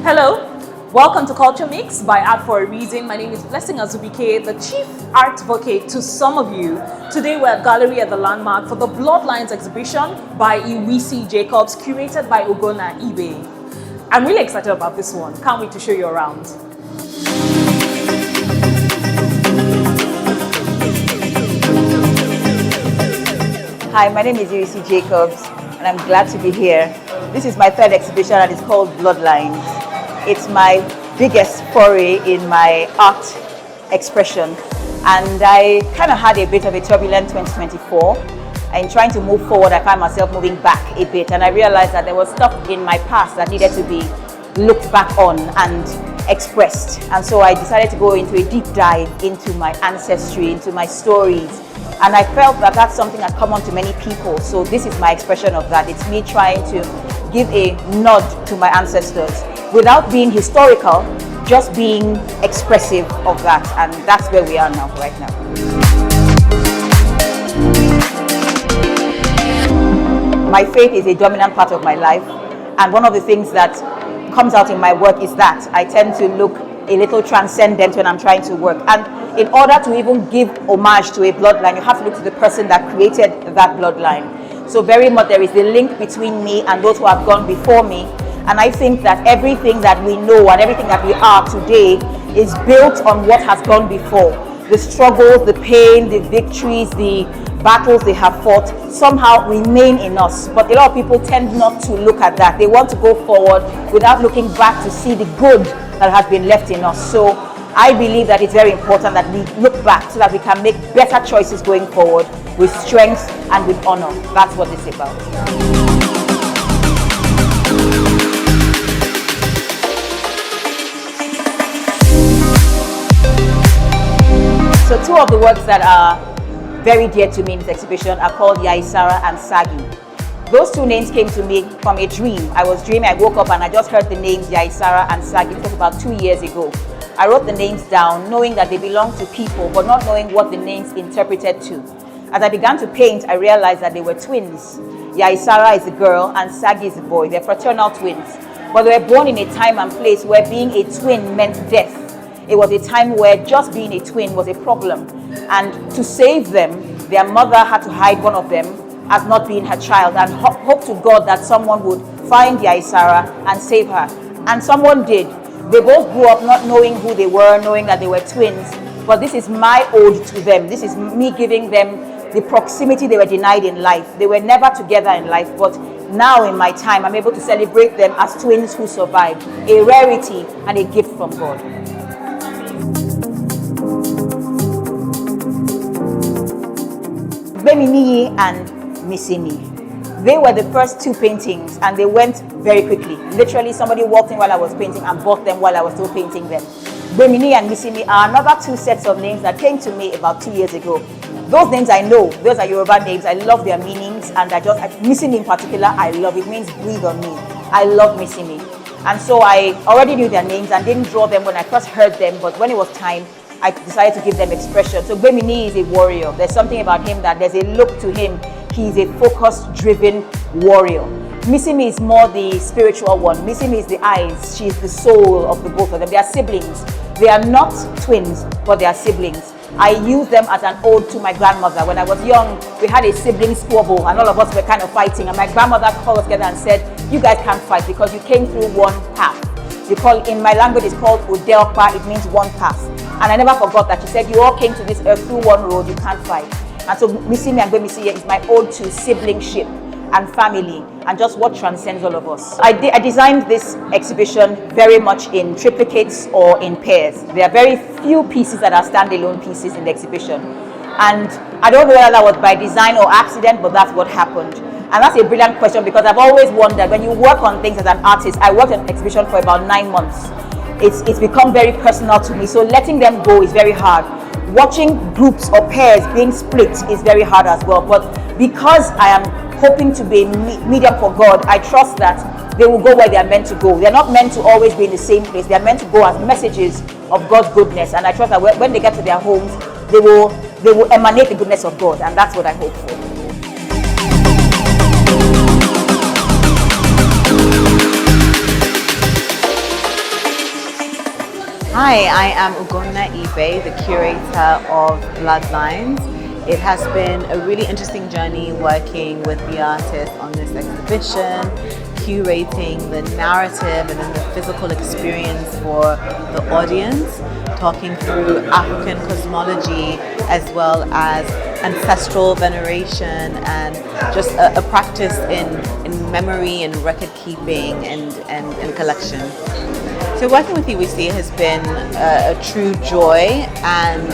Hello, welcome to Culture Mix by Art for a Reason. My name is Blessing Azubike, the Chief Art Advocate to some of you. Today we're at Gallery at the Landmark for the Bloodlines exhibition by Ighiwiyisi Jacobs, curated by Ugonna Ibe. I'm really excited about this one. Can't wait to show you around. Hi, my name is Ighiwiyisi Jacobs, and I'm glad to be here. This is my third exhibition, and it's called Bloodlines. It's my biggest foray in my art expression, and I kind of had a bit of a turbulent 2024. And trying to move forward, I find myself moving back a bit, and I realized that there was stuff in my past that needed to be looked back on and expressed. And so I decided to go into a deep dive into my ancestry, into my stories. And I felt that that's something that's common to many people. So this is my expression of that. It's me trying to give a nod to my ancestors without being historical, just being expressive of that. And that's where we are now, right now. My faith is a dominant part of my life. And one of the things that comes out in my work is that I tend to look a little transcendent when I'm trying to work. And in order to even give homage to a bloodline, you have to look to the person that created that bloodline. So very much there is a link between me and those who have gone before me. And I think that everything that we know and everything that we are today is built on what has gone before. The struggles, the pain, the victories, the battles they have fought somehow remain in us. But a lot of people tend not to look at that. They want to go forward without looking back to see the good that has been left in us. So I believe that it's very important that we look back so that we can make better choices going forward with strength and with honor. That's what it's about. So two of the works that are very dear to me in this exhibition are called Yisara and Sagi. Those two names came to me from a dream. I was dreaming, I woke up and I just heard the names Yisara and Sagi. It was about 2 years ago. I wrote the names down, knowing that they belong to people, but not knowing what the names interpreted to. As I began to paint, I realized that they were twins. Yisara is a girl and Sagi is a boy. They're fraternal twins. But they were born in a time and place where being a twin meant death. It was a time where just being a twin was a problem. And to save them, their mother had to hide one of them as not being her child and hope to God that someone would find Yisara and save her. And someone did. They both grew up not knowing who they were, knowing that they were twins. But this is my ode to them. This is me giving them the proximity they were denied in life. They were never together in life, but now in my time, I'm able to celebrate them as twins who survived. A rarity and a gift from God. 𝗕𝗵cie and 𝗕𝗵cie. They were the first two paintings and they went very quickly. Literally somebody walked in while I was painting and bought them while I was still painting them. 𝗕𝗵cie and 𝗕𝗵cie are another two sets of names that came to me about 2 years ago. Those names I know, those are Yoruba names. I love their meanings and 𝗕𝗵cie in particular, I love. It means breathe on me. I love 𝗕𝗵cie. And so I already knew their names and didn't draw them when I first heard them, but when it was time, I decided to give them expression. So 𝗕𝗵cie is a warrior. There's something about him that there's a look to him. He's a focused, driven warrior. 𝗕𝗵cie is more the spiritual one. 𝗕𝗵cie is the eyes. She's the soul of the both of them. They are siblings. They are not twins, but they are siblings. I use them as an ode to my grandmother. When I was young, we had a sibling squabble and all of us were kind of fighting. And my grandmother called us together and said, you guys can't fight because you came through one path. In my language, it's called 𝗕𝗹cie. It means one path. And I never forgot that. She said, you all came to this earth through one road, you can't fight. And so 𝗕𝗵cie and 𝗕𝗵cie is my ode to siblingship and family and just what transcends all of us. I designed this exhibition very much in triplicates or in pairs. There are very few pieces that are standalone pieces in the exhibition. And I don't know whether that was by design or accident, but that's what happened. And that's a brilliant question because I've always wondered, when you work on things as an artist, I worked on an exhibition for about 9 months. It's become very personal to me, so letting them go is very hard. Watching groups or pairs being split is very hard as well, but because I am hoping to be a medium for God, I trust that they will go where they are meant to go. They're not meant to always be in the same place. They're meant to go as messages of God's goodness, and I trust that when they get to their homes, they will emanate the goodness of God, and that's what I hope for. Hi, I am Ugonna Ibe, the curator of Bloodlines. It has been a really interesting journey working with the artists on this exhibition, curating the narrative and then the physical experience for the audience, talking through African cosmology as well as ancestral veneration and just a practice in memory and record keeping and collection. So working with Ighiwiyisi has been a true joy and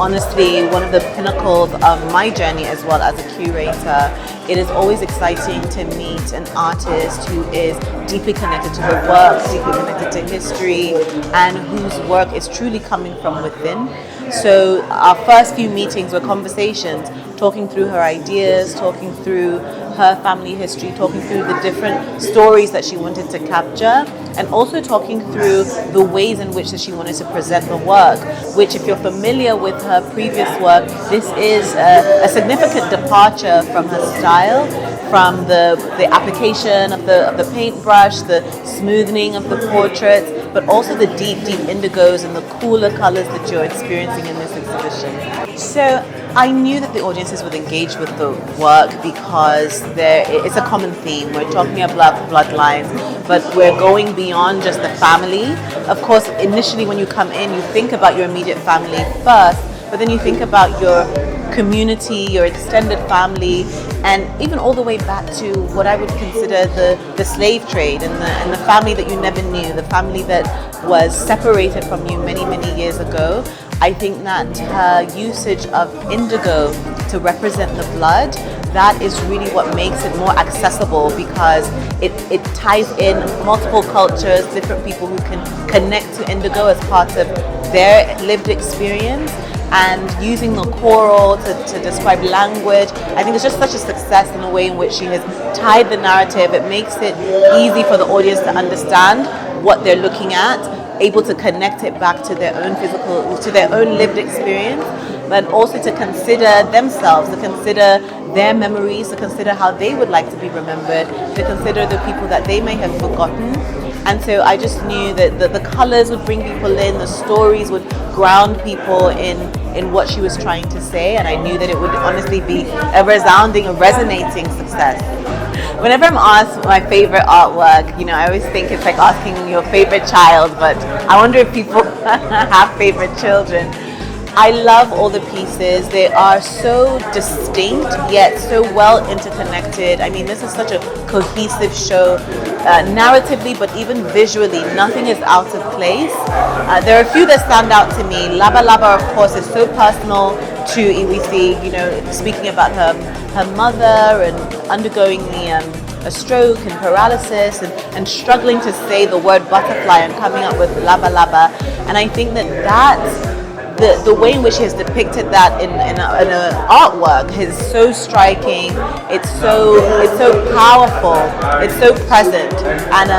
honestly one of the pinnacles of my journey as well as a curator. It is always exciting to meet an artist who is deeply connected to her work, deeply connected to history, and whose work is truly coming from within. So our first few meetings were conversations, talking through her ideas, talking through her family history, talking through the different stories that she wanted to capture, and also talking through the ways in which that she wanted to present the work, which if you're familiar with her previous work, this is a significant departure from her style, from the application of the paintbrush, the smoothing of the portraits, but also the deep indigos and the cooler colors that you're experiencing in this exhibition. So I knew that the audiences would engage with the work because it's a common theme. We're talking about bloodlines, but we're going beyond just the family. Of course, initially when you come in, you think about your immediate family first, but then you think about your community, your extended family, and even all the way back to what I would consider the slave trade and the family that you never knew, the family that was separated from you many years ago. I think that her usage of indigo to represent the blood, that is really what makes it more accessible because it ties in multiple cultures, different people who can connect to indigo as part of their lived experience. And using the choral to describe language, I think it's just such a success in the way in which she has tied the narrative. It makes it easy for the audience to understand what they're looking at, able to connect it back to their own physical, to their own lived experience, but also to consider themselves, to consider their memories, to consider how they would like to be remembered, to consider the people that they may have forgotten. And so I just knew that the colors would bring people in, the stories would ground people in what she was trying to say, and I knew that it would honestly be a resounding, a resonating success. Whenever I'm asked my favorite artwork, I always think it's like asking your favorite child, but I wonder if people have favorite children. I love all the pieces. They are so distinct yet so well interconnected. I mean, this is such a cohesive show, narratively, but even visually, nothing is out of place. There are a few that stand out to me. Laba Laba, of course, is so personal to Ighiwiyisi, speaking about her mother and undergoing a stroke and paralysis and struggling to say the word butterfly and coming up with Laba Laba. And I think that the way in which she has depicted that in an artwork is so striking. It's so powerful. It's so present, and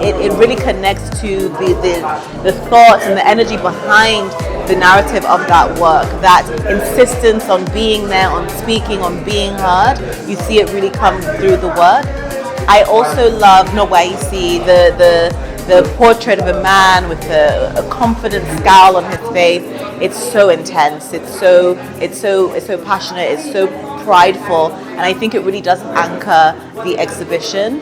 it really connects to the thoughts and the energy behind the narrative of that work. That insistence on being there, on speaking, on being heard. You see it really come through the work. I also love Ighiwiyisi, the portrait of a man with a confident scowl on his face. It's so intense. It's so passionate. It's so prideful, and I think it really does anchor the exhibition.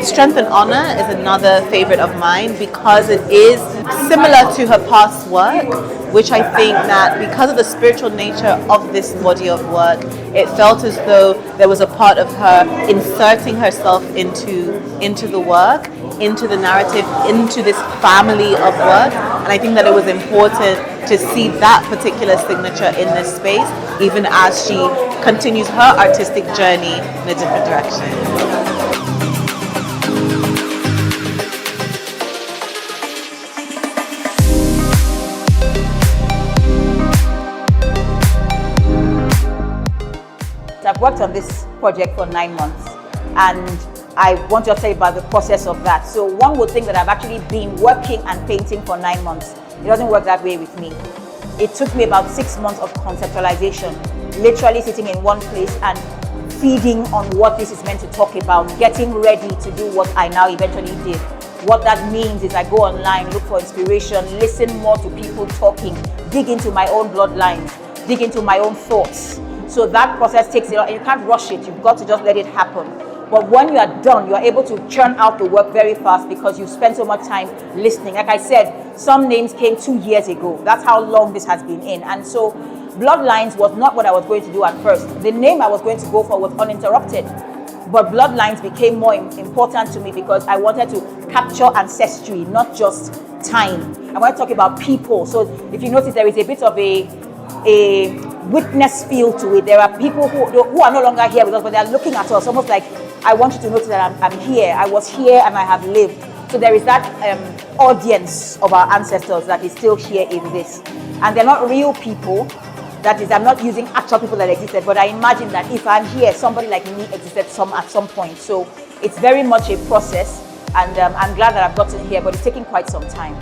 Strength and Honor is another favorite of mine because it is similar to her past work, which I think that because of the spiritual nature of this body of work, it felt as though there was a part of her inserting herself into the work, into the narrative, into this family of work, and I think that it was important to see that particular signature in this space, even as she continues her artistic journey in a different direction. I've worked on this project for 9 months, and I want to tell you about the process of that. So one would think that I've actually been working and painting for 9 months. It doesn't work that way with me. It took me about 6 months of conceptualization, literally sitting in one place and feeding on what this is meant to talk about, getting ready to do what I now eventually did, What that means is I go online, look for inspiration, listen more to people talking, dig into my own bloodlines, dig into my own thoughts. So that process takes a lot, and you can't rush it. You've got to just let it happen. But when you are done, you are able to churn out the work very fast because you spend so much time listening. Like I said, some names came 2 years ago. That's how long this has been in. And so Bloodlines was not what I was going to do at first. The name I was going to go for was Uninterrupted. But Bloodlines became more important to me because I wanted to capture ancestry, not just time. I want to talk about people. So if you notice, there is a bit of a witness feel to it. There are people who are no longer here with us, but they are looking at us, almost like, I want you to notice that I'm here. I was here and I have lived. So there is that audience of our ancestors that is still here in this. And they're not real people. That is, I'm not using actual people that existed, but I imagine that if I'm here, somebody like me existed at some point. So it's very much a process, and I'm glad that I've gotten here, but it's taking quite some time.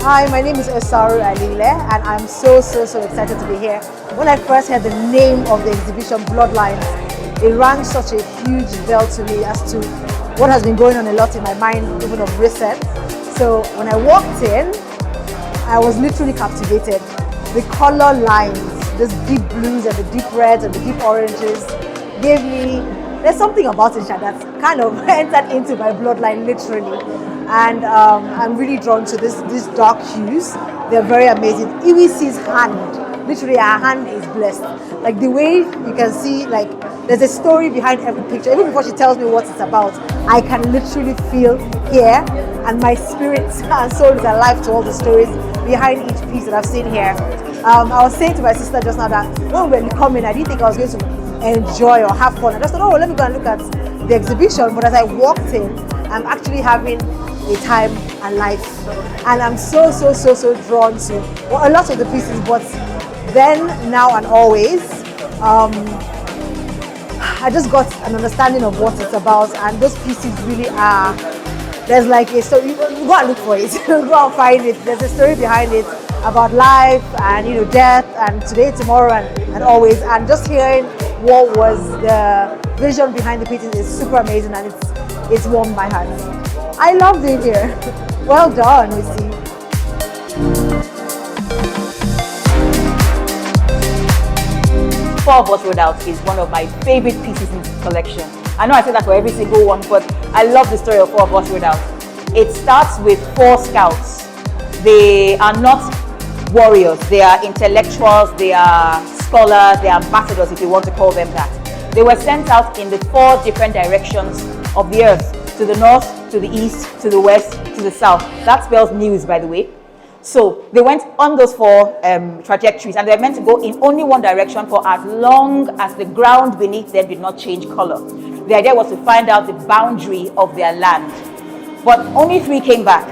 Hi, my name is Yisara and I'm so excited to be here. When I first heard the name of the exhibition, Bloodlines, it rang such a huge bell to me as to what has been going on a lot in my mind, even of recent. So when I walked in, I was literally captivated. The color lines, these deep blues and the deep reds and the deep oranges gave me, there's something about it that kind of entered into my bloodline literally. And I'm really drawn to these dark hues. They're very amazing. Ighiwiyisi's hand, literally her hand is blessed. Like the way you can see, like there's a story behind every picture. Even before she tells me what it's about, I can literally feel here, and my spirit and soul is alive to all the stories behind each piece that I've seen here. I was saying to my sister just now that when we were coming, I didn't think I was going to enjoy or have fun. I just thought, oh, let me go and look at the exhibition. But as I walked in, I'm actually having a time and life, and I'm so drawn to a lot of the pieces, but then, now and always, I just got an understanding of what it's about, and those pieces really are, there's like a story. You go and look for it, go and find it. There's a story behind it about life and death and today, tomorrow, and always, and just hearing what was the vision behind the pieces is super amazing, and it's warmed my heart. I love being here. Well done, Missy. Four of Us Rode Out is one of my favorite pieces in the collection. I know I say that for every single one, but I love the story of Four of Us Rode Out. It starts with 4 scouts. They are not warriors, they are intellectuals, they are scholars, they are ambassadors, if you want to call them that. They were sent out in the 4 different directions of the earth. To the north, to the east, to the west, to the south. That spells news, by the way. So they went on those 4 trajectories, and they were meant to go in only one direction for as long as the ground beneath them did not change color. The idea was to find out the boundary of their land. But only 3 came back,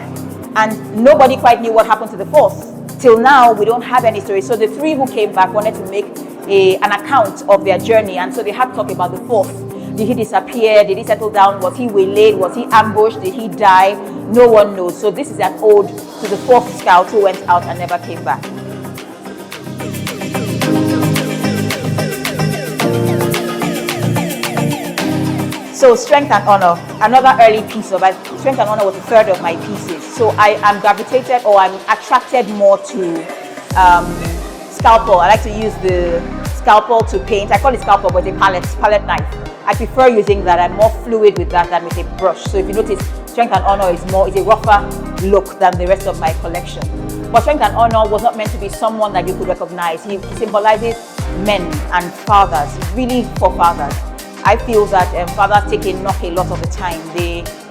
and nobody quite knew what happened to the 4th. Till now, we don't have any story. So the 3 who came back wanted to make an account of their journey, and so they had to talk about the 4th. Did he disappear? Did he settle down? Was he waylaid? Was he ambushed? Did he die? No one knows. So this is an ode to the 4th scout who went out and never came back. So Strength and Honor, another early piece of it. Strength and Honor was a third of my pieces. So I am gravitated, or I'm attracted more to scalpel. I like to use the scalpel to paint. I call it scalpel, but it's a palette knife. I prefer using that. I'm more fluid with that than with a brush. So if you notice, Strength and Honor is a rougher look than the rest of my collection. But Strength and Honor was not meant to be someone that you could recognize. He symbolizes men and fathers, really for fathers. I feel that fathers take a knock a lot of the time.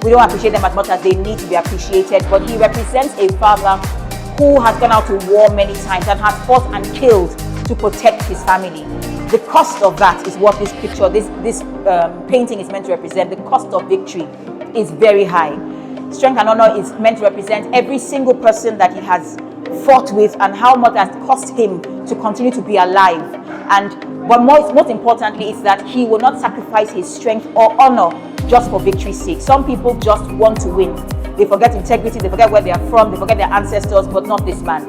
We don't appreciate them as much as they need to be appreciated, but he represents a father who has gone out to war many times and has fought and killed to protect his family. The cost of that is what this picture, this painting is meant to represent. The cost of victory is very high. Strength and Honor is meant to represent every single person that he has fought with and how much has cost him to continue to be alive. But most importantly is that he will not sacrifice his strength or honor just for victory's sake. Some people just want to win. They forget integrity, they forget where they are from, they forget their ancestors, but not this man.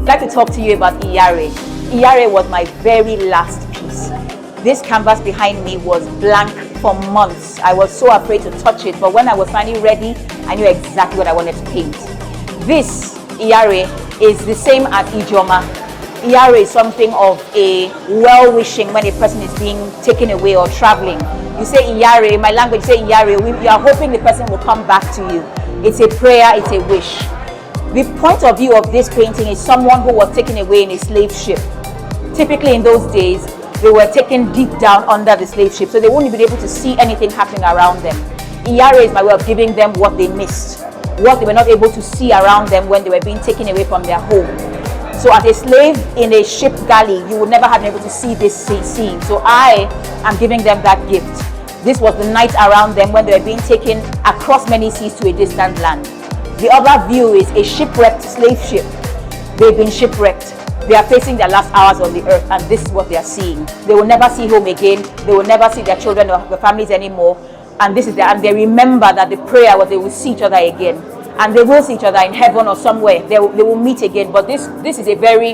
like to talk to you about 𝗕𝗹cie. 𝗕𝗹cie was my very last piece. This canvas behind me was blank for months. I was so afraid to touch it, but when I was finally ready, I knew exactly what I wanted to paint. This 𝗕𝗹cie is the same as ijoma. 𝗕𝗹cie is something of a well-wishing when a person is being taken away or traveling. You say 𝗕𝗹cie, in my language, you say 𝗕𝗹cie, you are hoping the person will come back to you. It's a prayer, it's a wish. The point of view of this painting is someone who was taken away in a slave ship. Typically in those days, they were taken deep down under the slave ship, so they wouldn't be able to see anything happening around them. 𝗕𝗹cie is my way of giving them what they missed, what they were not able to see around them when they were being taken away from their home. So as a slave in a ship galley, you would never have been able to see this scene. So I am giving them that gift. This was the night around them when they were being taken across many seas to a distant land. The other view is a shipwrecked slave ship. They've been shipwrecked. They are facing their last hours on the earth, and this is what they are seeing. They will never see home again. They will never see their children or their families anymore. And this is and they remember that the prayer was they will see each other again. And they will see each other in heaven or somewhere. They will meet again. But this is a very,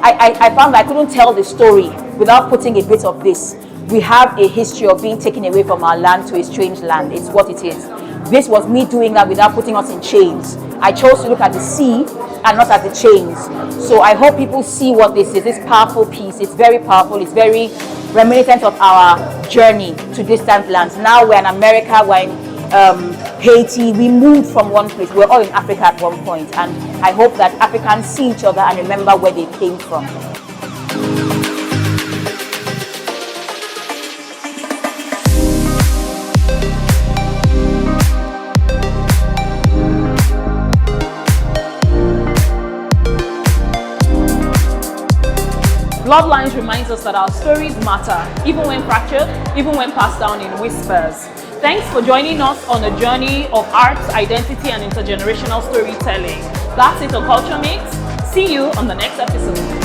I found that I couldn't tell the story without putting a bit of this. We have a history of being taken away from our land to a strange land. It's what it is. This was me doing that without putting us in chains. I chose to look at the sea and not at the chains. So I hope people see what this is, this powerful piece. It's very powerful. It's very reminiscent of our journey to distant lands. Now we're in America, we're in Haiti. We moved from one place. We're all in Africa at one point. And I hope that Africans see each other and remember where they came from. Bloodlines reminds us that our stories matter, even when fractured, even when passed down in whispers. Thanks for joining us on a journey of art, identity, and intergenerational storytelling. That's it on Culture Mix. See you on the next episode.